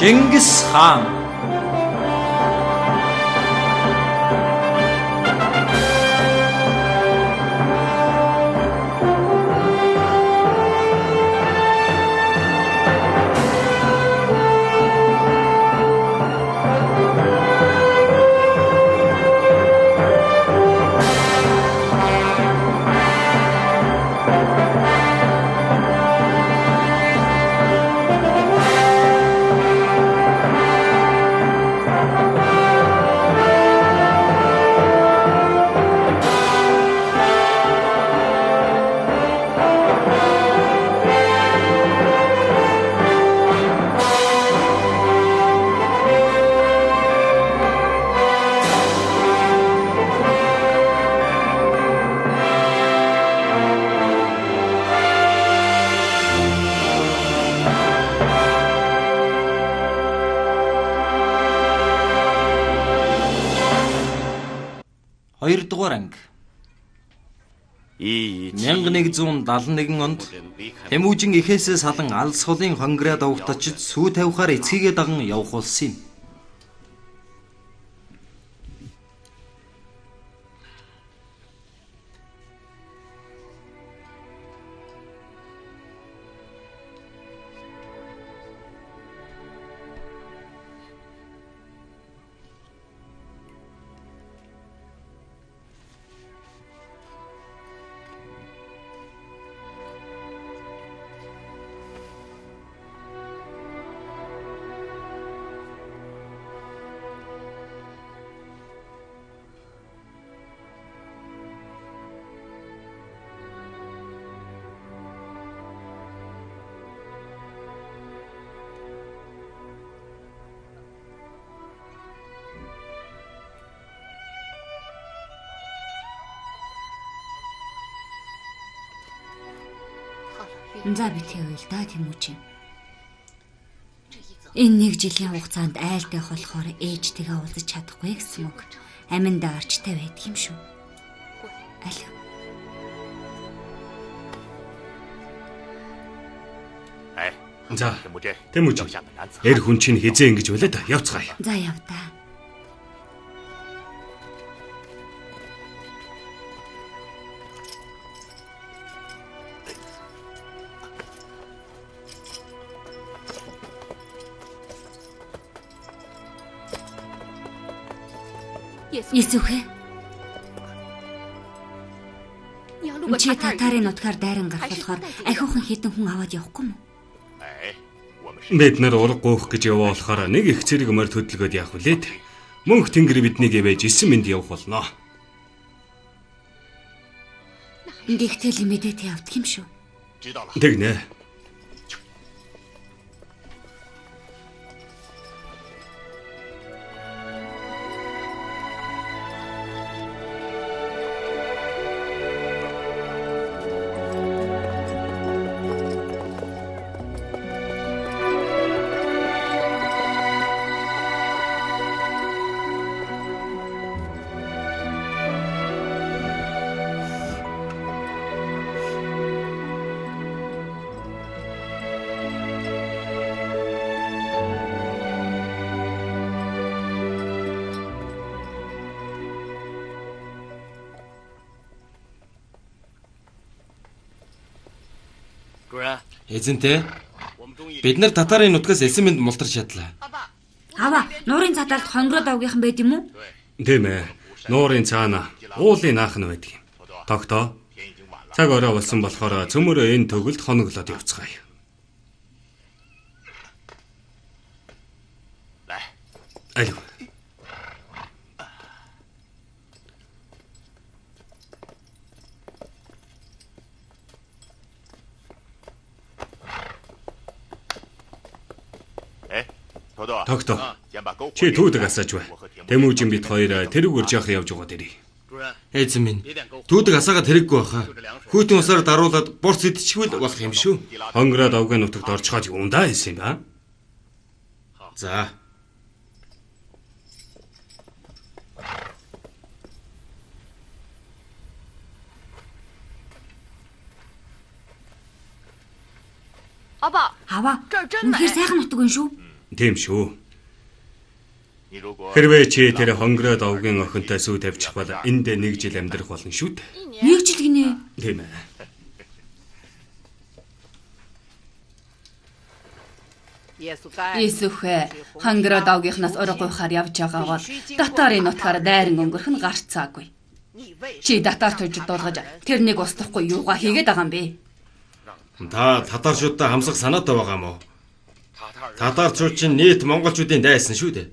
Чингис хаан. Хоёрдугаар анги. 1171 онд Тэмүүжин Эхээсээ салан алс холын хонгороо давагтачид сүү тавихаар эцгийгээ даган явах болсон юм. За битгий уйл да Тэмүүжин. Энэ нэг жилийн хугацаанд айлдах болохоор ээжтэйгээ уулзаж чадахгүй гэсэн үг. Аминдаа арчтай байдаг юм шүү. Аль. За Тэмүүжин. Эр хүн чинь хизээ ингэж байлаа да. Явцгаая. За яв да. Исүхэ. Чи татарын нутгаар дайран гарах болохоор ахиухан хідэн хүн аваад явахгүй мүү? Бид нар ураг гоох гэж яваа болохоор нэг их зэрэг морь хөдөлгөөд явах үлээд. Мөнх тэнгэр биднийг ивэж 9 минут явах болно. Гэхдээ л мэдээд явдаг юм шүү. Тэгнэ. Эзэнтэй. Бид нар татарын нутгаас эсэмэнд мултарч чадлаа. Аваа, нуурын цаталд хонгороо давгийнхан байд юм уу? Тийм ээ. Нуурын цаана уулын аахан байдаг юм. Тогтоо. Цаг орой болсон болохоор цөмөрөө энэ төгөлд хоноглоод явцгаая. Аль. Тогтоо. Чи түүдэг асааж бай. Тэмүүжин бит хоёр тэрүүгээр жоох явж байгаа дэрий. Эзэн минь, түүдэг асаагаад хэрэггүй баха. Хүйтэн усаар даруулаад борц идчихвэл болох юм шүү. Хонгороо давгийн нутагт орчхоод юм да хэлсэн юм ба. За. Аваа. Үнэхээр сайхан нутаг юм шүү. Тийм шүү. Хэрвээ чи тэр хонгороо давгийн охинтой сүү тавьчих бол энд 1 жил амьдрах болно шүү дээ. 1 жил гинэ. Тийм ээ. Исүхэ хангара давгийнхнаас орой гуйхаар явж байгаа бол татарын нутгаар дайран өнгөрөх нь гарцаагүй. Чи татар тужид дуулгаж тэрнийг устгахгүй юугаа хийгээд байгаа юм бэ? Та татарчуудтай хамсах санаатай байгаа мó? Татарчууд чинь нийт монголчуудын дайсан шүү дээ.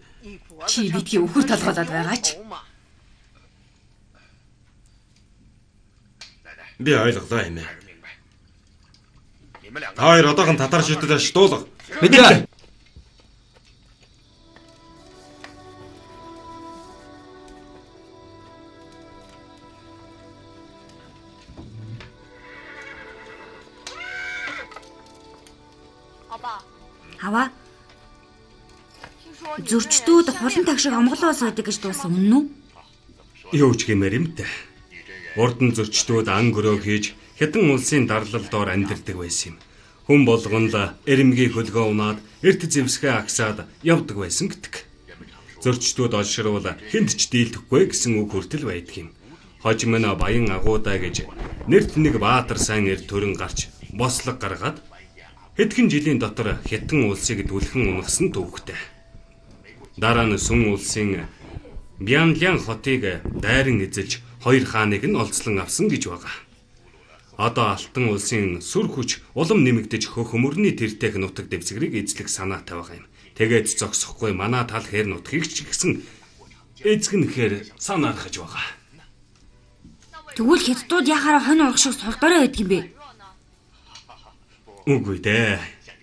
Чи битгий өхөр толгойлоод байгаа ч. Би ойлголоо юм ээ. Та хоёр одоохон татарчуудтай шдуулга. Мэдээ. Аваа. Зөрчдүүд хулан тагшиг амгалоос байдаг гэж дуусан үнэн үү? Юу ч гэмээр юм дээ. Урд нь зөрчдүүд ан гөрөө хийж хэдэн улсын дарлал доор амьдардаг байсан юм. Хүн болгон л эрэмгийн хөлгөө унаад эрт зэвсгээ агсаад явдаг байсан гэдэг. Зөрчдүүд олширвал хүнд ч дийлдэхгүй гэсэн үг хүртэл байдаг юм. Хожим нь баян агуудаа гэж нэрт нэг баатар сайн эр төрөн гарч бослог гаргаад хэдхэн жилийн дотор хятан улсыг дүлхэн унгасан төвхтэй. Дараа нь Сүн улсын Бянлян хотыг дайран эзэлж 2 хааныг нь олзлон авсан гэж байгаа. Одоо Алтан улсын сүр хүч улам нэмэгдэж хөхөмөрний тэртех нутаг дэвсгэрийг эзлэх санаатай байгаа юм. Тэгээд зогсохгүй манай тал хээр нутгийг ч гэсэн эзгэнэхээр санаархаж байгаа. Тэгвэл хятадууд яхаараа хонь урах шиг сулдаараа байдаг юм бэ? Үгүй дээ.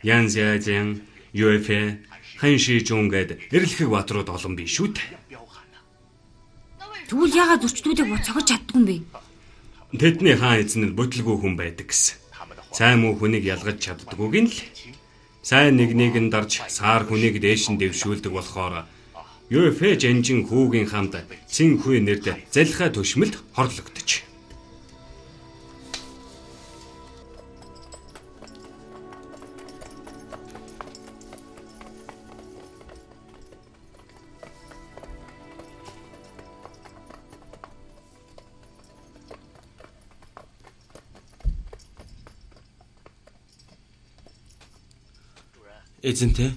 Ян Зяжин, Юэфэ, Ханши Жунгэд эрлэхэг баатрууд олон биш шүү дээ. Тэгвэл яагаад зөрчдүүдийг буцааж чаддгүй юм бэ? Тэдний хаан эзэн нь бүтлгүй хүн байдаг гэсэн. Сайн муу хүнийг ялгаж чаддаггүй гин л. Сайн нэгнийг нь дарж саар хүнийг дээш нь дэвшүүлдэг болохоор Юэфэ Жанжин хүүгийн хамт Цин Хүй нэрд залхиа төшмөлд хорлогдож. Эзэнтэй.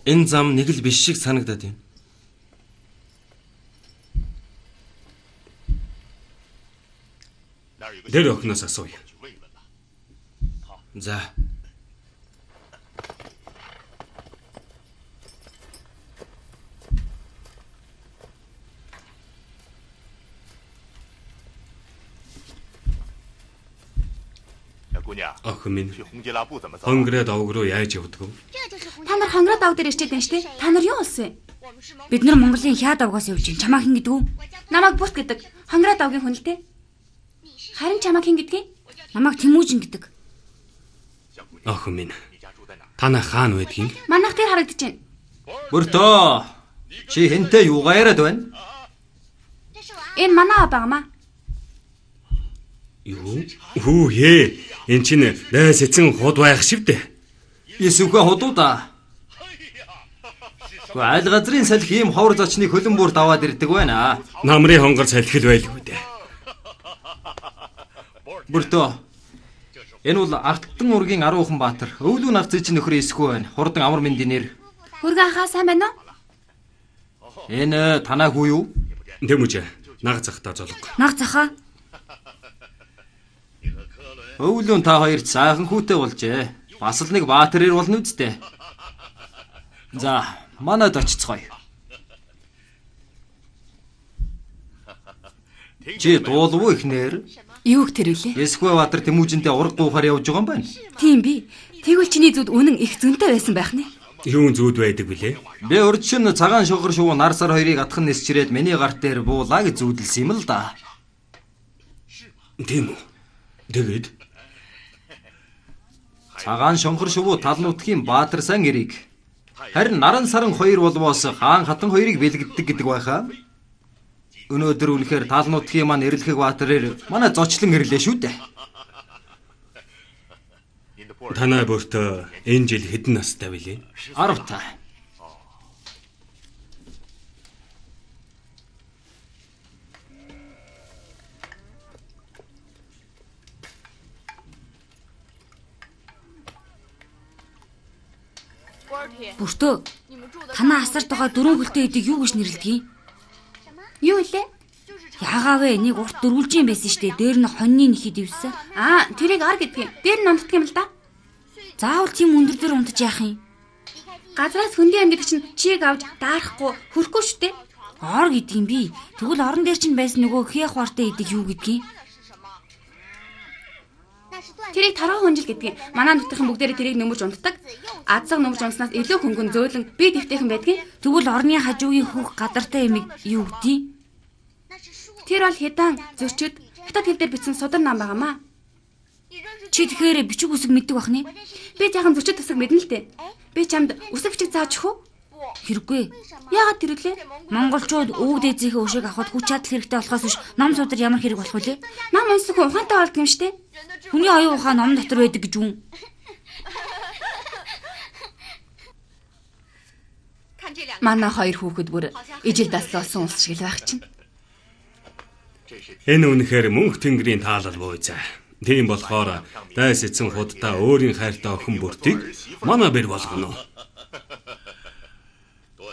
Энэ зам нэг л биш шиг санагдаад байна. Тэр охиноос асууя. За. Охин минь. Хонгороо давг руу яаж явдаг вэ? Та нар хонгороо давг дээр ирчээд байна штэ. Та нар юу болсон? Бид нар Монголын хяа давгаас явж байна. Чамаа хэн гэдэг үү? Намайг Бут гэдэг. Хонгороо давгийн хүн л дээ. Харин чамайг хэн гэдгийг? Намайг Тэмүүжин гэдэг. Охин минь. Танаа хаан байдгийг. Манайх тэр харагдаж байна. Бүртөө. Чи хэнтэй юугаа яриад байна? Энэ манай абаагмаа. Юу? Хүү. Энд чинь найс эцэн худ байх шивдэ. Исүхэ худуудаа. Айл газрын салхи ийм ховор зочныг хөлөн бүрт аваад ирдэг байна. Намрын хонгор салхил байлгүй дээ. Бүртөө. Энэ бол Артан ургийн 10хан баатар. Өвлүү навцыг чинь нөхөр Исүхэ байна. Хурдан амар мэндийн нэр. Хөргөн хаа сайн байна уу? Энэ танаа хүү юу? Тэмүүж. Наг захтаа золго. Наг захаа. Өвлүүн та хоёрт сайхан хүүтэй болжээ. Бас л нэг баатар ир болно үсттэй. За, манайд очицгоё. Чи дуулуу ихнэр. Юуг тэр үлээ? Исүхэ баатар Тэмүүжинтэй ураг гуйхаар явж байгаа юм байна. Тийм би. Тэгвэл чиний зүуд үнэн их зөнтэй байсан байх нэ. Юун зүуд байдаг билээ? Би урьдчин цагаан шугар шувуу нар сар хоёрыг атхан нисчирээд миний гарт дээр буулаа гэж зүудэлсэн юм л да. Тийм үү. Тэгээд цагаан шонгор шувуу тал нутгийн баатар сан эрийг харин наран саран хоёр болвоос хаан хатан хоёрыг бэлгддэг гэдэг байхаа. Өнөөдөр үнэхээр тал нутгийн маань эрлэхэг баатараар манай зочлон ирлээ шүү дээ. танаа бүртөө энэ жил хэдэн настай билээ? 10 та. Бүртөө. Танаа асарт байгаа дөрвөн хөлтэй эдэг юу гэж нэрлэдэг юм? Юу илээ? Яагаа вэ? Нэг урт дөрвөлж юм байсан штэ. Дээр нь хоньны нэхий дэвсэн. Тэрийг ар гэдэг юм. Дээр нь унтдаг юм л да. Заавал тийм өндөр дээр унтаж яах юм? Газраас хөндий амьд чинь чийг авч даарахгүй хөрөхгүй шүү дээ. Ор гэдэг юм би. Тэгвэл орон дээр чинь байсан нөгөө хяах бартай эдэг юу гэдэг юм? Тэрийг тарган хүнжил гэдэг юм. Манай нутгийн бүгдээрээ тэрийг нөмөрж унтдаг. Азаг нөмөрж унтснаас илүү хөнгөн зөөлөн би дэвтэйхэн байдгийг. Тэгвэл орны хажуугийн хүүх гадартай эмиг юу гэдэг юм? Тэр бол хятад зөрчид хятад хэл дээр бичсэн судар ном байгаамаа. Чи тэгэхээр бичиг үсэг мэддэг бах ни? Би жаахан зөрчид тусаг мэднэ л дээ. Би чамд үсэг бичиг зааж өгөх үү? Хэрэггүй. Яагаад тэрвлээ? Монголчууд өвөг дээдсийнхээ өшийг авахд хүч чадал хэрэгтэй болохоос биш ном судар ямар хэрэг болох вэ? Ном унсах хүн ухаантай болдго юм штэ. Хүний оюун ухаан ном дотор байдаг гэж үн. Манай хоёр хүүхэд бүр ижил даслуулсан ус шиг л байх чинь. Энэ үнэхээр мөнх тэнгэрийн таалал буйцаа. Тийм болохоор дайс эцэн худдаа өөрийн хайртай охин бүртийг манай бэр болгоно.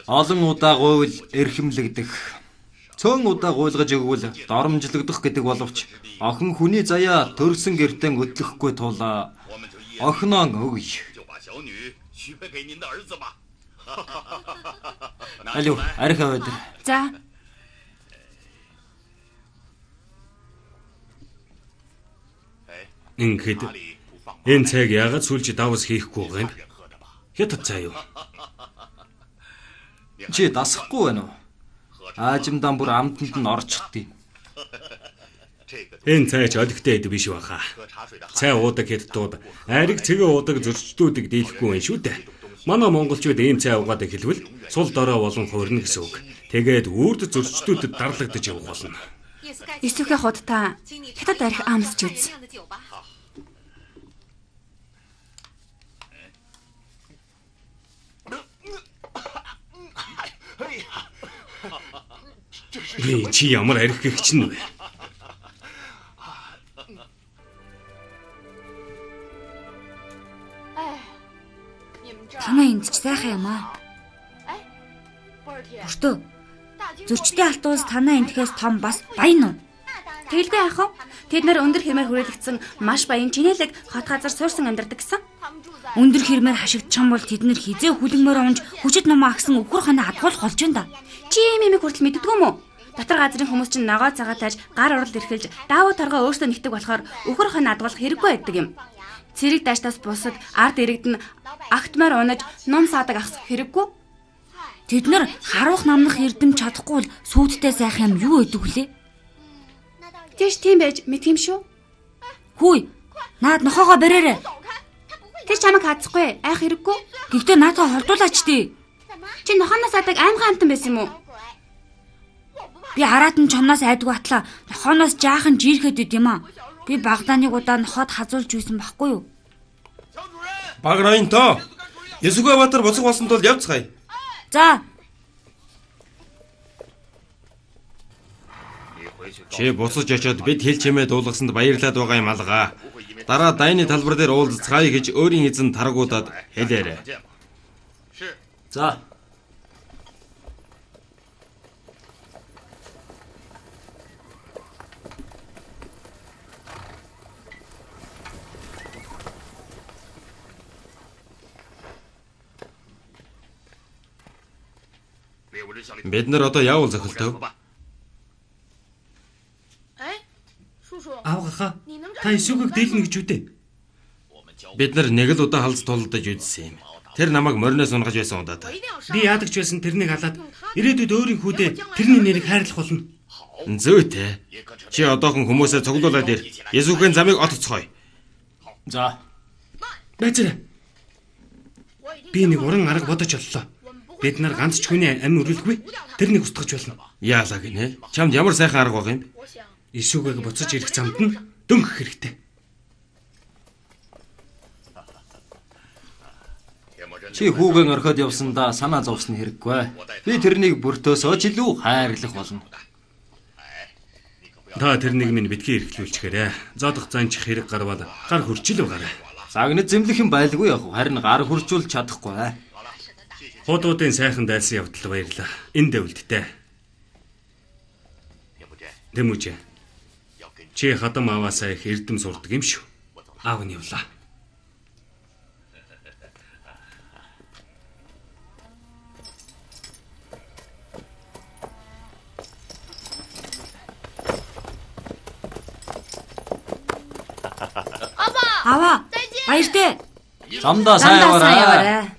Олон удаа гуйвал эрхэмлэгдэх. Цөөн удаа гуйлгаж өгвөл доромжлогдох гэдэг боловч охин хүний заяа төрсөн гэртэн өдлөхгүй тул охиноо өгье. Алуу, арих аваад. За. Ингээд энэ цаг яагаад сүлж давс хийхгүй байгаа юм? Хятад цаа юу? Чи дасахгүй байна уу? Аажимдаа бүр амтанд нь орчихдیں۔ Энэ цайч олигтой эд биш баха. Цай уудаг хятадууд айрыг цэгээ уудаг зөрчдүүдийг дийлэхгүй байх шүү дээ. Манай монголчууд ийм цай уугаад эхэлвэл сул дорой болон хуурна гэсэн үг. Тэгээд үрд зөрчдүүдэд дарлагдаж явах болно. Эсвэл худтаа хятад арих амсч үз. Чи ямар арих гэх чинь вэ? Танаа энд ч сайхан юм аа. Бүртөө. Зөрчтэй алтуус танаа энтхээс том бас баян уу? Тэгэлгүй яах вэ? Тэд нар өндөр хэмээр хүрээлэгдсэн маш баян чинэлэг хот газар суурсан амьдардаг гэсэн. Өндөр хэмээр хашигдчихсан бол тэд нэр хизээ хүлэгмээр унж хүчит номоо агсан өвгөр хоноо адгуулах болж байна да. Чи ийм юм хүртэл мэддэггүй мүү? Дотор газрын хүмүүс чинь ногоо цагаа тааж гар урал эрхэлж даавуу таргаа өөрсдөө нэгдэг болохоор өвгөр хоноо адгуулах хэрэггүй байдаг юм. Цэрэг даштаас бусад ард иргэд нь агтмаар унаж ном саадаг ахсах хэрэггүй. Тэд нар харуулах намнах эрдэм чадахгүй бол сүйдтэй сайхан юм юу өгдөг вүлээ? Тэш тийм байж мэдх юм шүү. Хүй, наад нохоогоо бариарай. Тэр чамайг хаацахгүй, айх хэрэггүй. Гэхдээ наатаа хордуулаач тий. Чи нохоноос адаг аймхан амтан байсан юм уу? Би хараад нь чомноос айдгүй атлаа. Нохооноос жаахан жирэхэд ид юм аа. Би Багдааныг удаа нохоод хазуулж үйсэн байхгүй юу? Баграинто. Есүгэ Батар буцаг болсон тул явцгаая. За. Чи буцаж очиод бид хэл чимээ дуулгасанд баярлаад байгаа юм алгаа. Дараа дайны талбар дээр уулзцгаая гэж өөрийн эзэн таргуудад хэлээрэй. За. Бид нар одоо яавал зохилтов? Аавгаха та эсүүгийг дийлнэ гэж үдээ. Бид нар нэг л удаа халз тулдаж үзсэн юм. Тэр намайг мориноос унгаж байсан удаад. Би яадаг ч байсан тэрнийг халаад ирээдүйд өөрийн хүүдээ тэрний нэрийг хайрлах болно. Зөөтэй. Чи одоохон хүмүүсээ цуглуулад ир. Есүхэн замыг отцгоё. За. Байцаарай. Би нэг уран арга бодож оллоо. Бид нар ганц ч хүний амь өрүүлэхгүй тэрнийг устгах болно. Яалаа гинэ. Чамд ямар сайхан арга байгаа юм? Эсүүгээ буцаж ирэх замд нь дөнгөх хэрэгтэй. Чи хүүгэн орхиод явсандаа санаа зовсны хэрэггүй. Би тэрнийг бүртөөсөө ч илүү хайрлах болно. Та тэрнийг минь битгий эрхлүүлчихээрэй. Зодох занчих хэрэг гарвал гар хурчил угаарай. Загнад зэмлэх юм байлгүй яах вэ? Харин гар хуржуулж чадахгүй. Хуудуудын сайхан дайсан явдал баярлаа. Энд дэвлдтэй. Тэмүүжээ. Чи хадам аваасаа их эрдэм сурдаг юм шүү. Аав нь явлаа. Аваа. Баяртай. Замдаа сайн яваарай.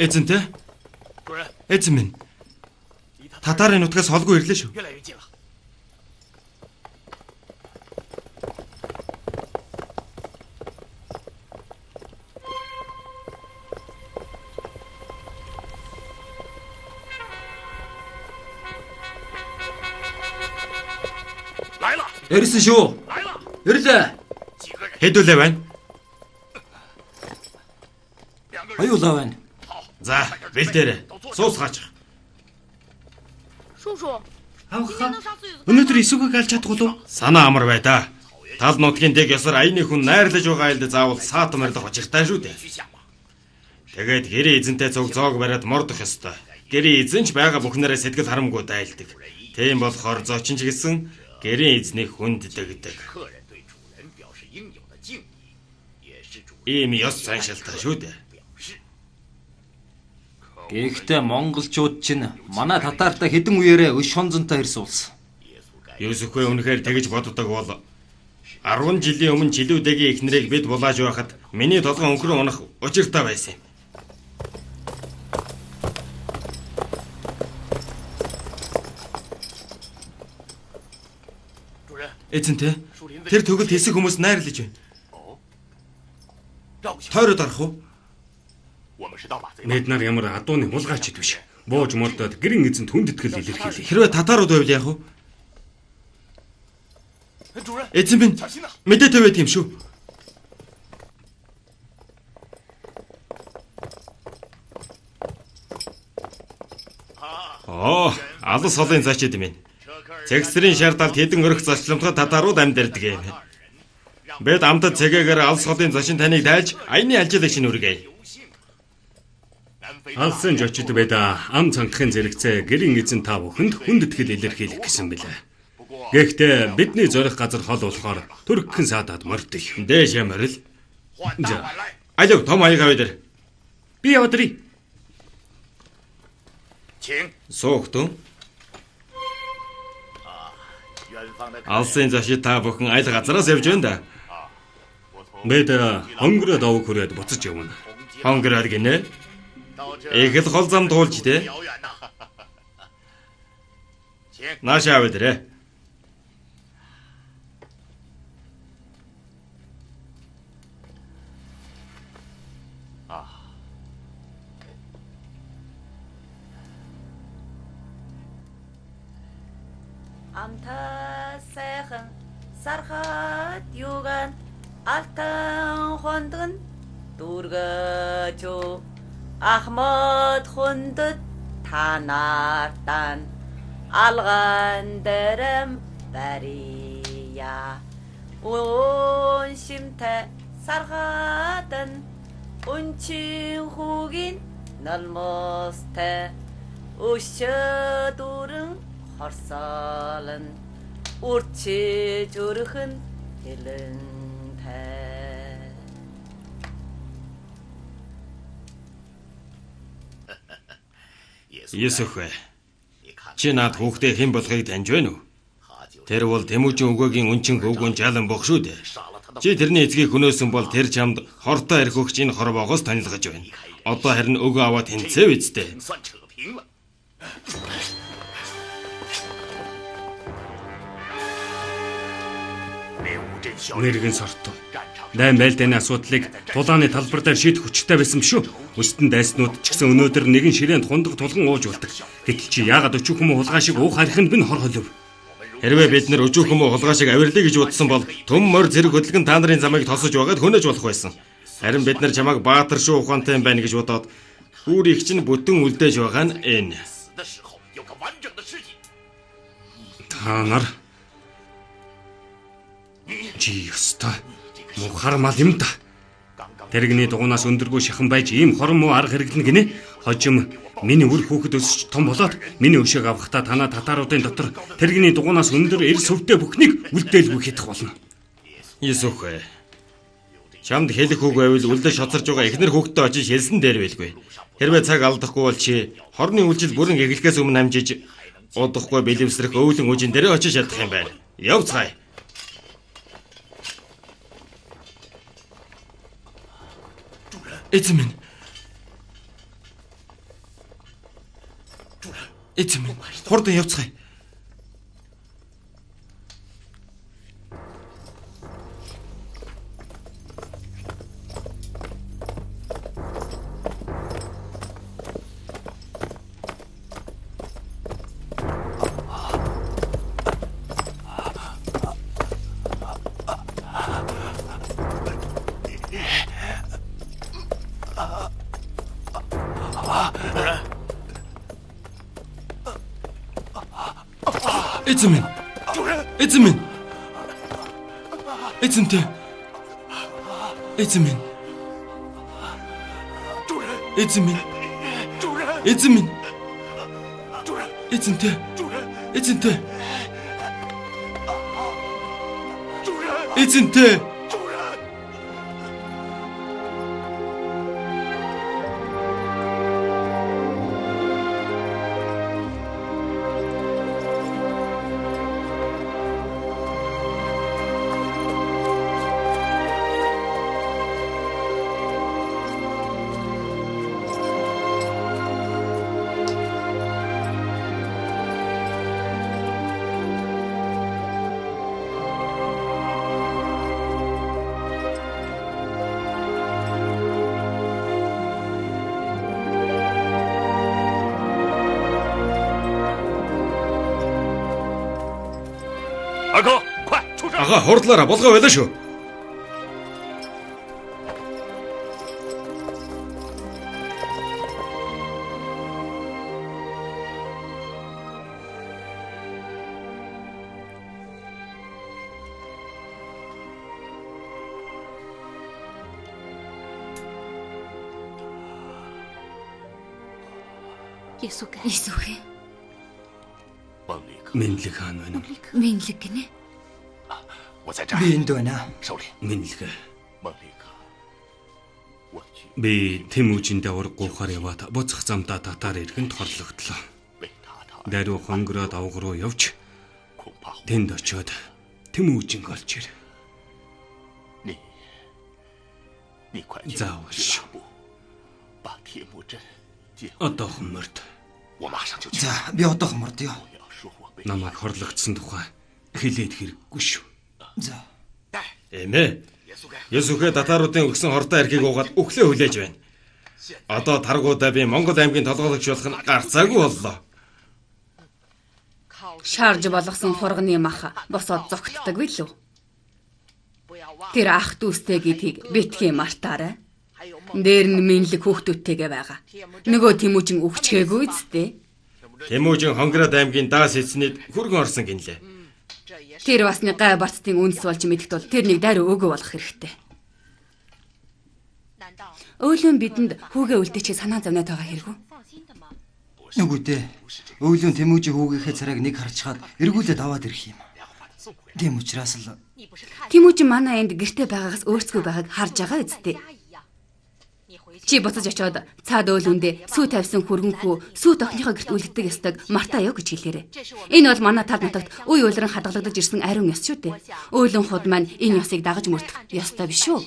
Эзэнтэй? Эзэн минь. Татарын нутгаас холгүй ирлээ шүү. Ирсэн шүү. Ирлээ. Хэдүүлээ байна? Аюулаа байна. За, бэлдээрээ. Суусгаач. Өнөөдөр исүгийг алж чадах уу? Санаа амар бай да. Тал нутгийн дэг ёсоор аяны хүн найрлаж байгаа айлд заавал саатан морилох учиртай шүү дээ. Тэгээд гэрээ эзэнтэй цуг зоог бариад мордох ёстой. Гэрээ эзэн ч байгаа бүхнээрээ сэтгэл харамгүй дайлдаг. Тийм болохоор зочин ч гэсэн гэрээ эзнийг хүнддэгдэг. Ийм ёс заншилтай шүү дээ. Гэхдээ монголчууд чинь манай татаартай хэдэн үеэрээ өш шонзонтой ирсэн улс. Юусэхгүй үнэхээр тэгж боддог бол 10 жилийн өмнө жилүүдэгийн эхнэрийг бид булааж байхад миний толгой өнгөрөн унах учиртай байсан юм. Эзэнтэй тэр төгөлд хэсэг хүмүүс найрлаж байна. Тойроод арах уу? Бид нар ямар адууны хулгайч биш. Бууж мордоод гэрэн эзэнт хүндэтгэл илэрхийлээ. Хэрвээ татаарууд байвал яах вэ? Эзэн минь мэдээтэй байт юм шүү. Алс холын зачид юм. Цэгсрийн шаардалд хэдэн өрх зарчламтай татаарууд амьдардаг юм. Бид амтад цэгээгээр алс холын зашин таныг дайлж аяны алжил шин үргэе. Алсын жочид байда ам цангахын зэрэгцээ гэрэн эзэн та бүхэнд хүндэтгэл илэрхийлэх гэсэн бэлээ. Гэхдээ бидний зорих газар хол болохоор төрхөн саадад мордё. Дээш ямарл. Алив том аяга өдөр. Би явдрий. Соохтун. Алсын зашид та бүхэн айл газараас явж байна да. Бид хонгороо давуу хүрээд буцаж явна. Хонгороод гинэ. Их л хол зам туулж те. Наашаа өдрэ. Амта сайхан сархат юган алтан хондгон дүүргэж Ахмад хүндэт танартан алган дэрэм бария 온 심태 сархатан унчин хүүгийн налмостэй өшөдүрэн хорсолон үрчиж өрхөн хэлэнтэй Есүхвэ. Чи наад хүүхдээ хэн болохыг таньж байна уу? Тэр бол Тэмүүжин өгөөгийн үнчин хөвгүн жалан бох шүү дээ. Чи тэрний эцгийг хөнөөсөн бол тэр чамд хортой арх өгч энэ хорвоогоос танилцгаж байна. Одоо харин өгөө аваад тэнцээ үсттэй. Нэргэн сорто. Дайн байлдааны асуудлыг тулааны талбар дээр шийдэх хүчтэй байсан шүү. Өстөн дайснууд ч гэсэн өнөөдөр нэгэн ширээнд хундаг тулган ууж болдог. Гэтэл чи яагаад өчүүх юм хулгай шиг уух харихынд бин хор холив. Хэрвээ бид нар өчүүх юм хулгай шиг авирлаа гэж бодсон бол төм морь зэрэг хөдөлгөн та нарын замыг тосож байгаад хөнөөж болох байсан. Харин бид нар чамайг баатар шүү ухаантай юм байна гэж бодоод хүүр их чинь бүтэн үлдээж байгаа нь энэ. 死的时候有个完整的尸体。 Та нар чи ёстой мухар мал юм да. Тэрэгний дугуунаас өндөргүй шахан байж ийм хорон муу арга хэрэглэнэ гинэ. Хожим миний үр хүүхэд өсч том болоод миний өшөөг авахдаа танаа татааруудын дотор тэрэгний дугуунаас өндөр эр сүвтэй бүхнийг үлдээлгүй хийх болно. Есүхэ. Чамд хэлэх үг байвал үлдэж шоцорж байгаа эхнэр хүүхдээ очиж хэлсэн дээр байлгүй. Хэрвээ цаг алдахгүй бол чи хорны үйлчил бүрэн эглэхээс өмнө хамжиж удахгүй бэлэвсрэх өвлөн үжин дээр очиж чадах юм байна. Явцгаая. Эзэн минь. Эзэн минь. Хурдан явцгаая. Эзэн минь. Эзэн минь. Эзэнтэй. Эзэн минь. Эзэн минь. Эзэн минь. Эзэнтэй. Эзэнтэй. Эзэнтэй. Ага, хурдлаараа болгоо байлаа шүү. Есүхэ. Минлэг хаан байна. Минлэг гинэ. Би энд байна. Минлэг. Би Тэмүүжиндээ ургуухаар яваад буцах замдаа татаар ирэхэд хорлогдлоо. Даруй хонгороод авга руу явж тэнд очиод Тэмүүжинг олж ир. Заавал шүү. Одоо хумард. За, би одоо хумардъя. Намайг хорлогдсон тухай хэлээд хэрэггүй шүү. За. Эмээ. Есүхэ татааруудын өгсөн хортой архийг уугаад өглөө хүлээж байна. Одоо таргуудаа би Монгол аймгийн толгойлогч болох нь гарцаагүй боллоо. Шаарж болгосон фурганы мах босоод зогтдог билүү? Тэр ах дүүстэй гэдгийг битгий мартаарай. Дээр нь минлэг хүүхдүүдтэйгээ байгаа. Нөгөө Тэмүүжин өгчгээгүй зү. Тэмүүжин Хонгород аймгийн даас эцнийд хүргэн орсон гинлээ. Тэр басны гай бартын үндэс болж мэдхэд бол тэр нэг даруй өгөө болох хэрэгтэй. Өөлөн бидэнд хүүгээ үлдээчээ санаа зовноод байгаа хэрэггүй. Нүгүү дээ. Өглөө Тэмүүжийн хүүгийнхээ царайг нэг харчхаад эргүүлээд аваад ирэх юм. Тийм учраас л Тэмүүжин манай энд гэрте байгаагаас өөрсгөө байгааг харж байгаа үсттэй. Чи буцаж очиод цаад өөлөндөө сүү тавьсан хөргөнхүү сүү тохныхоо гэрт үлддэг ёстойг мартаа яв гэж хэлээрэй. Энэ бол манай тал нутагт үе уйлран хадгалагдаж ирсэн ариун ёс шүү дээ. Өөлөн худ маань энэ ёсыг дагаж мөрдөх ёстой биш үү?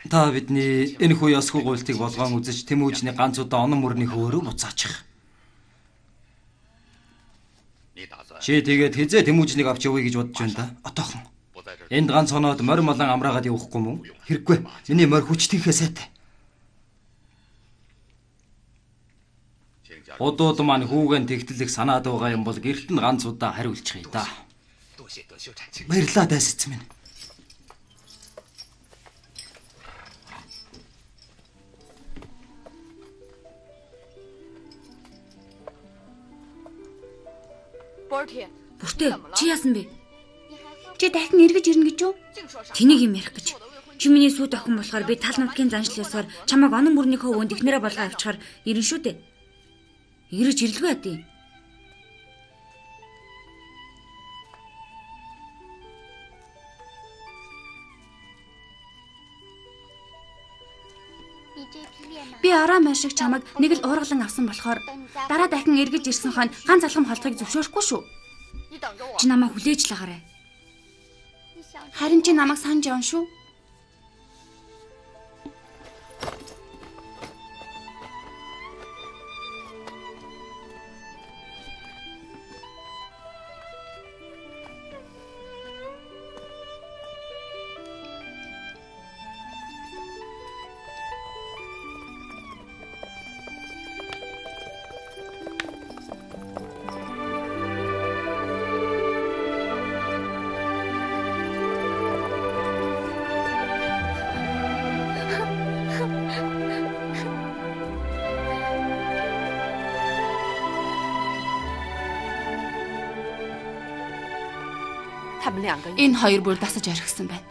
та бидний энэ хүү ёсгүй гуйлтыг болгоон үзэж Тэмүүжний ганц удаа онон мөрний хөөрөө буцаачих. Чи тэгээд хизээ Тэмүүжнийг авч явъя гэж бодож байна да. Отоохон. Энд ганц хоноод морь молон амраагаад явахгүй мүү? Хэрэггүй. Миний морь хүчтэйхээ сайтай. Одууд маань хүүгэн тэгтлэх санаад байгаа юм бол гэрт нь ганц удаа хариулчих юм да. Баярлалаа дайс эцэг минь. Бүртээ чи яасан бэ? Чи дахин эргэж ирнэ гэж юу? Тэнийг юм ярих гэж. Чи миний сүйд охин болохоор би тал нутгийн заншлаасаар чамайг онон мөрнийхөө өвөнд ихнэрээ болгоо авчаар ирэн шүү дээ. Ирэж ирлгүй адий. Би ороо маш шиг чамайг нэг л уургалан авсан болохоор дараа дахин эргэж ирсэн хойно ганц алхам холтохыг зөвшөөрөхгүй шүү. Чи намайг хүлээж л агараа. Харин чи намайг санаж явна шүү. Энэ хоёр бүр дасаж орхисон байна.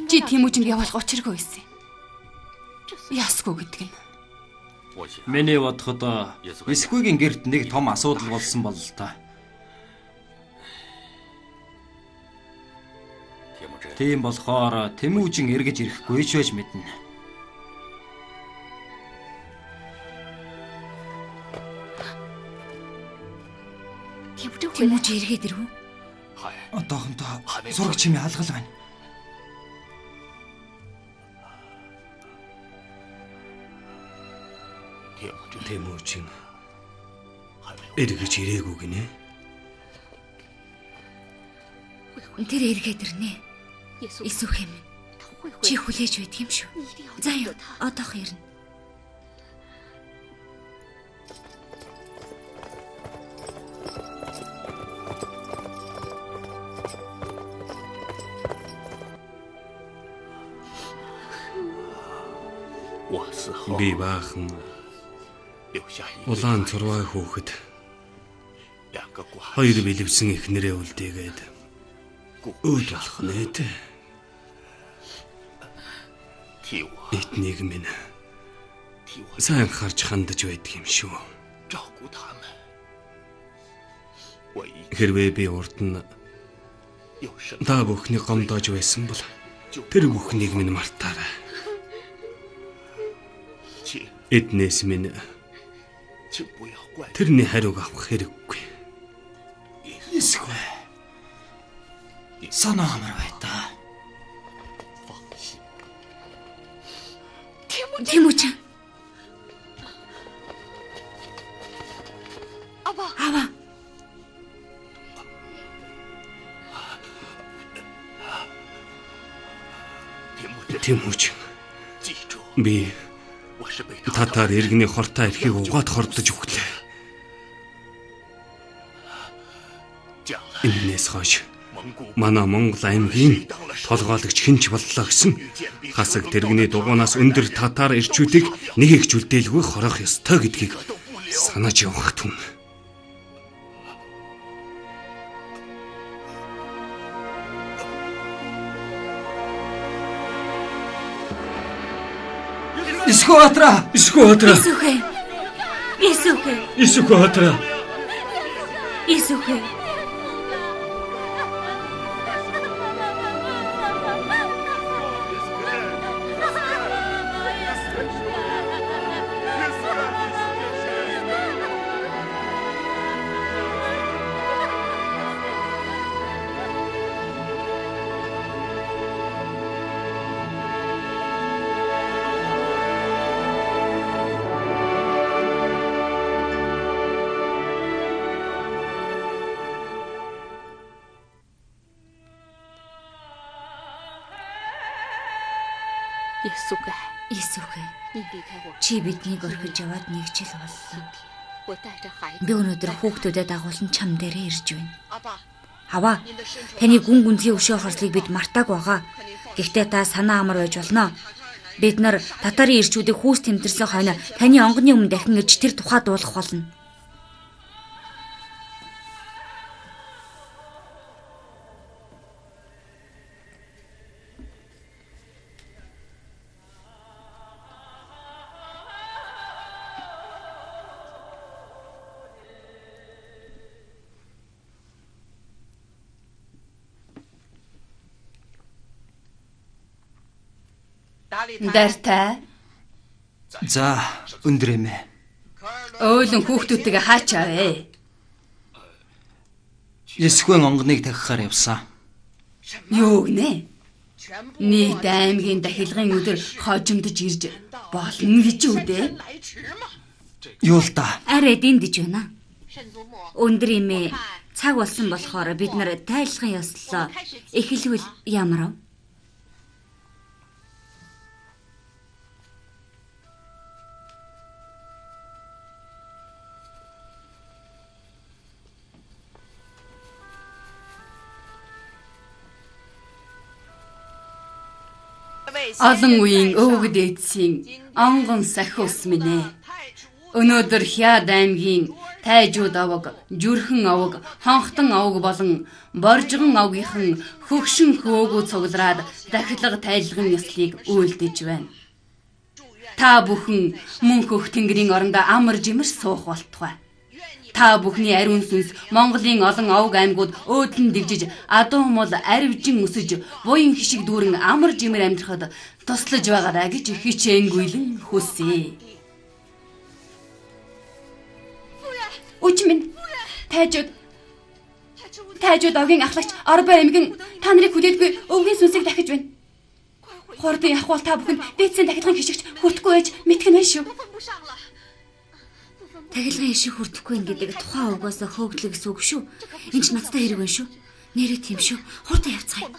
Чи Тэмүүжинд явуулах учиргүй байсан. Ясгүй гэдэг нь. Миний бодоход Эсхүйгийн гэрт нэг том асуудал болсон бол л та. Тийм болохоор Тэмүүжин эргэж ирэхгүй ч байж мэднэ. Тэмүүжин эргээд ирв үү? Одоохондоо зураг чимээ алгал байна. Тэмүүжин эргэж ирээгүй гинэ. Тэр эргээд ирнэ. Эсвэх юм. Чи хүлээж байдаг юм шүү. За юу, одоох ирнэ. Би баахан улаан цурваа хүүхэд хоёр бэлэвсэн эхнэрээ үлдээгээд өөд болох нэ. Эднийг минь сайн харж хандаж байдаг юм шүү. Хэрвээ би урд нь та бүхний гомдоож байсан бол тэр бүхнийг минь мартаарай. Эднээс минь тэрний хариуг авах хэрэггүй. Эсгүй. Санаа амар бай та. Тэмүүжин. Ава. Тэмүүжин. Би татар иргэний хортой эрхийг угаад хордож өглөө. Энээс хойш манай Монгол аймгийн толгойлогч хинч боллоо гэсэн хасаг тэрэгний дугуйнаас өндөр татар ирчүүдийг нэг их жүлдэйлгүй хорох ёстой гэдгийг санаж явах түн. Эсхүатра. Эсвэх. Эсхүатра. Эсвэх. Эсвэх. Чи биднийг орхиж яваад нэг жил боллоо. Би өнөөдөр хүүхдүүдэд дагуулсан чам дээрээ ирж байна. Аваа, таны гүн гүнзгий өшөө хорслыг бид мартааг байгаа. Гэхдээ та санаа амар байж болно. Бид нар татарын ирчүүдийг хүүс тэмдэрсэн хойно таны онгоны өмнө дахин ирж тэр тухай дуулах болно. Дартай. За, өндөр эмээ. Өөлөн хүүхдүүдтэйгээ хаачаавэ. Есхвэн онгоныг тахихаар явсан. Юу гинэ? Нийт аймгийн дахилгын өдөр хожимдож ирж болно гэж үү дээ? Юу л да. Арай дэндэж байна. Өндөр эмээ цаг болсон болохоор бид нар тайлхын ёслолоо эхлэвэл ямар вэ? Олон үеийн өвөг дээдсийн онгон сахиус минь ээ. Өнөөдөр Хяд аймгийн Тайжууд аваг, Жүрхэн аваг, Хонхтон аваг болон Боржгон авгийнхан хөгшин хөөгөө цуглараад дахилга тайлгын ёслыг үйлдэж байна. Та бүхэн мөн хөх тэнгэрийн орондоо амар жимс суух болтугай. Та бүхний ариун сүнс Монголын олон аваг аймагуд өөдлөн дэгжиж, адуу мол аривжин өсөж, буян хишиг дүүрэн амар жимэр амьдрахад туслаж байгаарай гэж хичээнгүйлэн хүсье. Үч минь Тайжууд авгийн ахлагч Орбой аймгийн та нарыг хүлээдгүй өвгийн сүнсийг дахиж байна. Хурдан явах бол та бүхэнд дээдсийн дахилгын хишигч хүртэхгүй байж мэтгэнэ шүү. Тахилгын ишиг хүртэхгүй гэдэг тухайн угаас хөөгдлө гэсэн үг шүү. Энд ч надтай хэрэг байна шүү. Нэрээ тийм шүү. Хурдан явцгаая.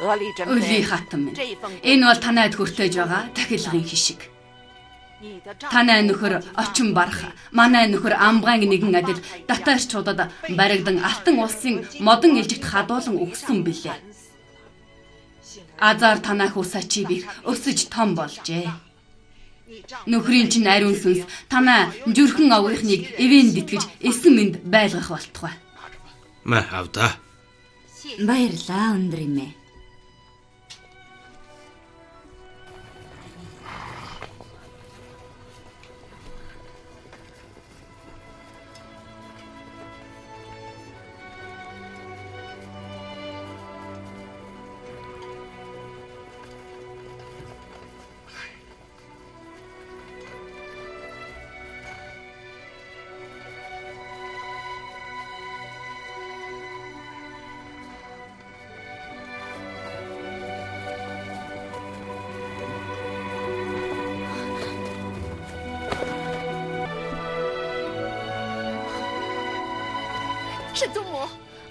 Өли хатан минь. Энэ бол танайд хүртэж байгаа дахилгын хишиг. Танай нөхөр очин барах, манай нөхөр амгаан нэгэн адил татаарчуудад баригдан алтан улсын модон илжигт хадуулан өгсөн билээ. Азар танай хусаа чи бих өсөж том болжээ. Нөхрийн чинь ариун сүнс танай Жүрхэн авгийнхныг ивэн дитгэж эсэн мэнд байлгах болтугай. Мэ авда. Баярлаа өндөр эмээ.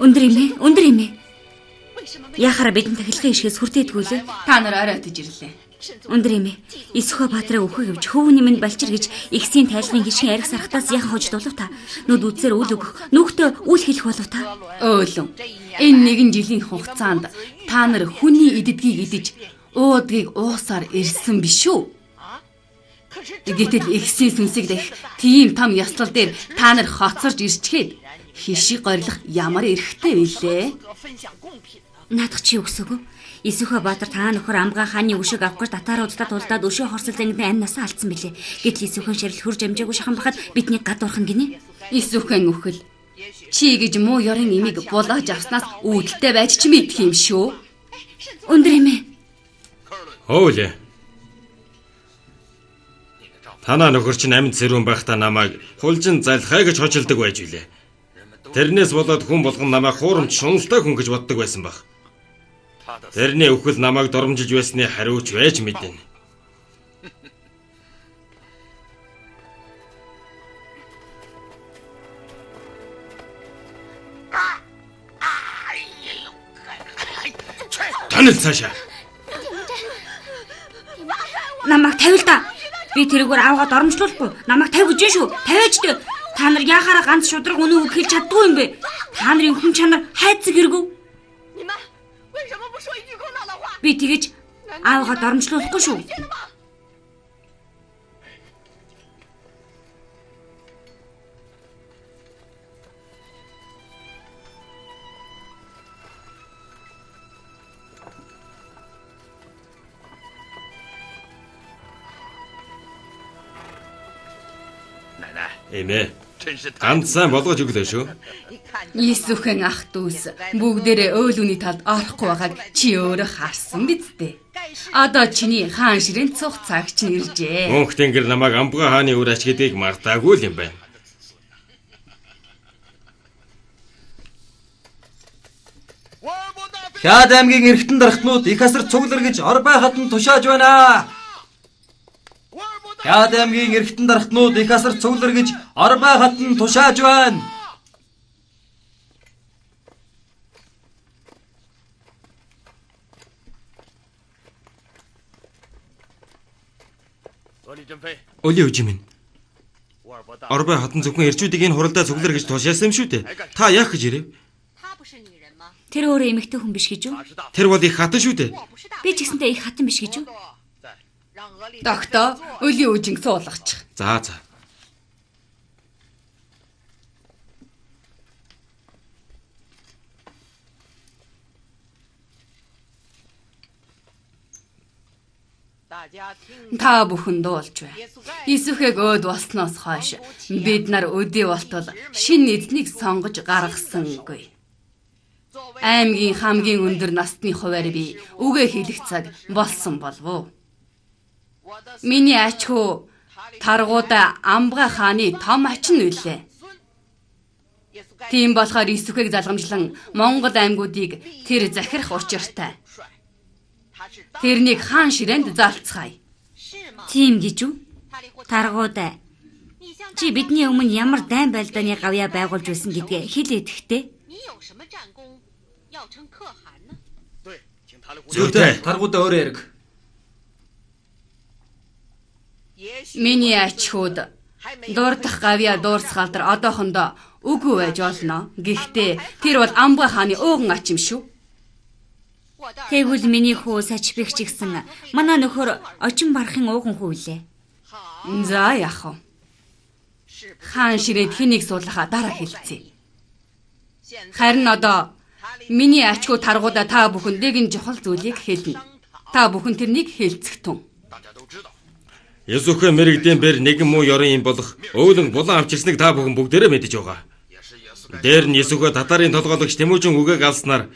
Өндөр эмээ. Яхаар бидэн тахилгын ишгээс хүртээдгүй лээ. Та нар орой отож ирлээ. Өндөр эмээ. Исхөө баатраа өхөө гэвч хөвөний минь балчир гэж ихсийн тайлгын гişгэн арх сархтаас яхан хожид болов та. Нүд үдсээр үл өгөх, нүхтөө үл хэлэх болов та. Өөлөн. Энэ нэгэн жилийн хугацаанд та нар хүний иддгийг идэж, уудгийг уусаар ирсэн биш үү? Гэтэл ихсийн сүнсийг дэх тийм том ёслол дээр та нар хоцорж ирчгээд хишиг горилох ямар эрхтэй вүлээ? Наадах чи өсөөгөө. Исүхэ Баатар та нөхөр амгаан хааны өшөөг авах гэж татааруудтай тулдаад өшөө хорсол зангидны амнасаа алдсан билээ. Гэтэл Исүхэн ширэл хурж амжаагүй шахан бахад бидний гадуурхан гинэ. Исүхэн үхэл. Чи гэж муу ёрын имийг булааж авснаас үүдэлтэй байж чи мэдх юм шүү. Өндөр эмээ. Өөлөө. Танаа нөхөр чинь амьд зэрүүн байхдаа намайг хулжин залхай гэж хожилдог байж билээ. Тэрнээс болоод хүн болгон намайг хуурамч шуналтай хүн гэж боддог байсан баг. Тэрний өвхөл намайг доромжилж байсны хариуч байж мэднэ. Танил цаашаа. Намайг тавил та. Би тэрүүгээр аваад оромжлуулахгүй. Намайг тавь гэж шүү. Тавиач дээ. Та нар яхаараа ганц шудраг өнөө өгөх чаддгүй юм бэ? Та нарын хүн чанар хайцаг хэрэггүй. Би тэгэж аваад оромжлуулахгүй шүү. Эмээ. Ганц сайн болгож өглөө шүү. Иесүхэн ах дүүс бүгдээрээ өөлүүний талд орохгүй байгааг чи өөрөө харсан биз дээ. Одоо чиний хаан ширээн цух цаг чинь иржээ. Мөнх тэнгэр намайг Амбга хааны үр ач гэдгийг мартаагүй л юм байна. Хяад аймгийн эргэтэн дархтнууд их асар цуглар гэж ор байхад нь тушааж байна. Хяад аймгийн эргэтэн дархтнууд их асар цуглар гэж ор байхад нь тушааж байна. Өлийн үжи минь. Орбай хатан зөвхөн эрчүүдийг энэ хуралдаа цуглар гэж тушаасан юм шүү дээ. Та яах гэж ирэв? Тэр өөрөө эмэгтэй хүн биш гэж үү? Тэр бол их хатан шүү дээ. Би ч гэсэнтэй их хатан биш гэж үү? Доктор, өлийн үжинг суулгачих. За. Та бүхэн дуулж бай. Иесүхийг өөд болсноос хойш бид нар өдий болтол шинэ эзнийг сонгож гаргасангүй. Аймгийн хамгийн өндөр насны хуваар би үгээ хэлэх цаг болсон болов. Миний ач хүү Таргуудаа Амбга хааны том ачин үлээ. Тийм болохоор Иесүхийг залгамжлан Монгол аймагуудыг тэр захирах учиртай. Тэрнийг хаан ширээнд залцгаая. Тийм гэж үү? Таргуудаа. Чи бидний өмнө ямар дайн байлдааны гавьяа байгуулж байсан гэдгээ хэлээд ихтэй. Зүйтэй, таргуудаа өөрөө яриг. Миний ач хүүд дуурдах гавьяа дуурцгаалдар одоохондоо үгүй байж болно. Гэхдээ тэр бол Амбга хааны ууган ач юм шүү. Тэгвэл миний хүү сачбигч гисэн манай нөхөр очин барахын ууган хүү лээ. За яах вэ? Хаан ширээд хэнийг суулгахаа дараа хэлцээ. Харин одоо миний ач хүү таргуудаа та бүхэн нэгэн чухал зүйлийг хэлнэ. Та бүхэн тэрнийг хэлцэхтэн. Есүхэ мэрэгдэн бэр нэгэн муу ёрын юм болох өөлөн булан авчирсныг та бүхэн бүгдээрээ мэдэж байгаа. Дээр нь Есүхэ татарын толгойлогч Тэмүүжин үгээг алснаар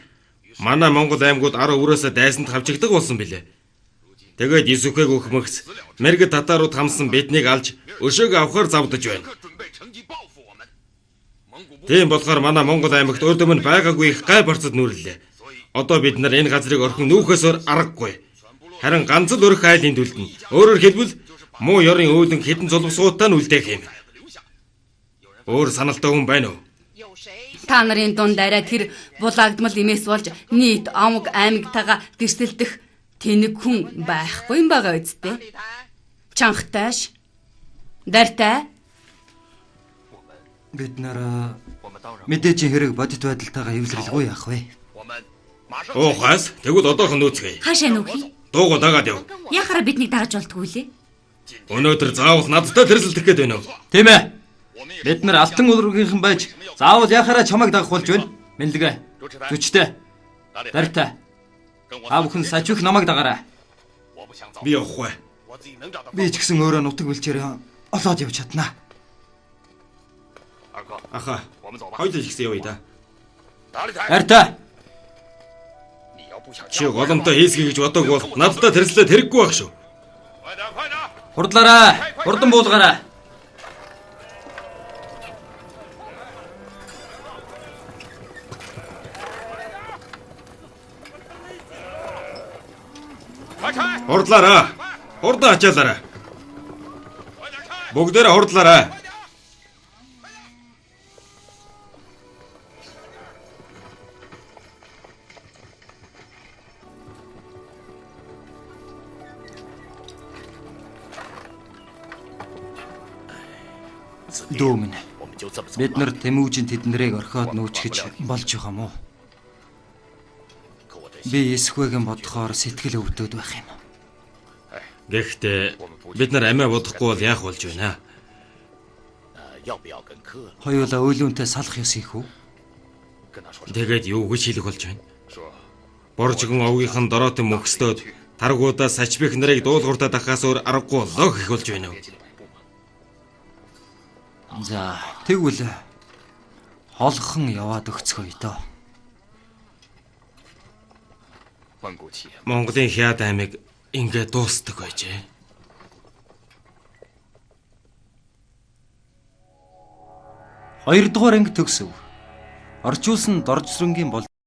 манай Монгол аймагуд 10 өрөөсөө дайсанд хавчигдаг болсон билээ. Тэгээд Есүхээг өхмөгс мэрэгд татарууд хамсан биднийг алж өшөөг авахар завдаж байна. Тийм болохоор манай Монгол аймагт өөр дөмөн байгаагүй их гай борцод нүрлээ. Одоо бид нар энэ газрыг орхин нүүхээсээр аргагүй. Харин ганц л өрх айлын дүлдэн. Өөрөөр хэлбэл муу ёрын өөлөн хідэн зулбсуудаа нүлдээх юм. Өөр саналтай хүн байна уу? Та нарын дунд арай тэр булаагдмал имээс болж нийт Амбга аймагтайгаа гэрсэлдэх тэнэг хүн байхгүй юм байгаа үсттэй. Чанхтайш. Дартай. Бид нар мэдээж хэрэг бодит байдалтайгаа эвлэрлгүй яах вэ? Уухаас тэгвэл одоохон нүүцгээе. Хаашаа нүхий? Дуугаа дагаад яв. Яхаар биднийг дагаж болтгүй лээ. Өнөөдөр заавал надтай тэрсэлдэх гээд байна уу? Тийм ээ. Бид нар алтан өлөргийнхэн байж заавал яхаараа чамайг дагах болж байна. Мэнлэгэ. Зүчтэй. Дартай. Та бүхэн сажих намайг дагаарай. Би явахгүй. Би ч гэсэн өөрөө нутаг бэлчээр олоод явж чаднаа. Аха. Хоёул ихсэн явъя да. Дартай. Чи голомтой хийсгий гэж бодоагүй бол надтай тэрслээ тэрэггүй байх шүү. Хурдлаарай. Хурдан буулгаарай. Хурдлаарай. Хурдан ачаалаарай. Бүгдээрээ хурдлаарай. Дөө минь. Бид нар Тэмүүжин тэднэрийг орхиод нүүчгэж болж байгаа мó. Би Есүхэгийн бодохоор сэтгэл өвдөд байх юм. Гэхдээ бид нар амиа бодохгүй бол яах болж байна? Хоёулаа өөлөөнтэй салах ёс хийх үү? Тэгээд юу гэж хэлэх болж байна? Боржгон овгийнхан дороотой мөхсдөөд таргуудаа сачбих нарыг дуулууртаа дахаас өөр аргагүй болоо гэх болж байна уу? За, тэгвэл холхон яваад өгцгөөе доо. Монголын Хяд аймаг ингээд дуустдаг байжээ. Хоёрдугаар анги төгсөв. Орчуулсан Доржсрынгийн бол